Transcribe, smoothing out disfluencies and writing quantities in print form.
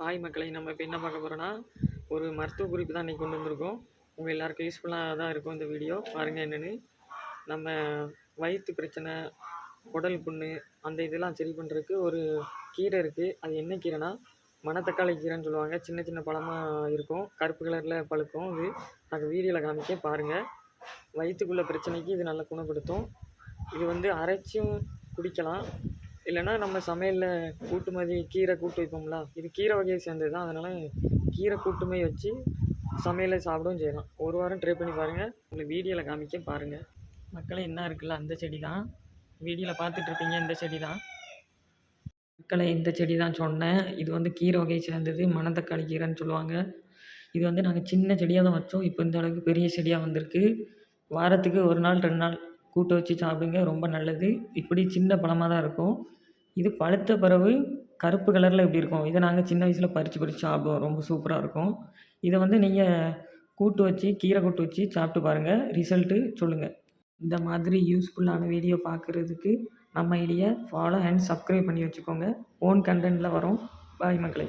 Hi மக்களை, நம்ம இப்போ என்ன பார்க்க போகிறோன்னா ஒரு மருத்துவ குறிப்பு தான் இன்றைக்கி கொண்டு வந்திருக்கோம். உங்கள் எல்லாருக்கும் யூஸ்ஃபுல்லாக தான் இருக்கும் இந்த வீடியோ. பாருங்கள் என்னென்னு. நம்ம வயிற்று பிரச்சனை, குடல் புண்ணு, அந்த இதெல்லாம் சரி பண்ணுறதுக்கு ஒரு கீரை இருக்குது. அது என்ன கீரைனா மணத்தக்காளி கீரைன்னு சொல்லுவாங்க. சின்ன சின்ன பழமாக இருக்கும், கருப்பு கலரில் பழுக்கும். இது நாங்கள் வீடியோவில் காமிக்க பாருங்கள். வயிற்றுக்குள்ள பிரச்சனைக்கு இது நல்லா குணப்படுத்தும். இது வந்து அரைச்சும் குடிக்கலாம், இல்லைன்னா நம்ம சமையலில் கூட்டு மாதிரி கீரை கூட்டு வைப்போம்ல, இது கீரை வகையை சேர்ந்தது தான். அதனால் கீரை கூட்டுமே வச்சு சமையலில் சாப்பிடவும் செய்யலாம். ஒரு வாரம் ட்ரை பண்ணி பாருங்கள். உங்களுக்கு வீடியோவில் காமிக்க பாருங்கள். மக்களே என்ன இருக்குல்ல, அந்த செடி தான் வீடியோவில் பார்த்துட்ருப்பீங்க. இந்த செடி தான் மக்களை, இந்த செடி தான் சொன்னேன். இது வந்து கீரை வகையை சேர்ந்தது, மணத்தக்காளி கீரைன்னு சொல்லுவாங்க. இது வந்து நாங்கள் சின்ன செடியாக தான் வச்சோம். இப்போ இந்த அளவுக்கு பெரிய செடியாக வந்திருக்கு. வாரத்துக்கு 1 நாள் 2 நாள் கூட்டு வச்சு சாப்பிடுங்க, ரொம்ப நல்லது. இப்படி சின்ன பழமாக தான் இருக்கும். இது பழுத்த பிறகு கருப்பு கலரில் இப்படி இருக்கும். இதை நாங்கள் சின்ன வயசில் பறித்து சாப்பிடுவோம். ரொம்ப சூப்பராக இருக்கும். இதை வந்து நீங்கள் கூட்டு வச்சு, கீரை கூட்டு வச்சு சாப்பிட்டு பாருங்கள், ரிசல்ட்டு சொல்லுங்கள். இந்த மாதிரி யூஸ்ஃபுல்லான வீடியோ பார்க்குறதுக்கு நம்ம ஐடியை ஃபாலோ அண்ட் சப்ஸ்கிரைப் பண்ணி வச்சுக்கோங்க. ஓன் கண்டென்ட்டில் வரும். பாய் மக்களே.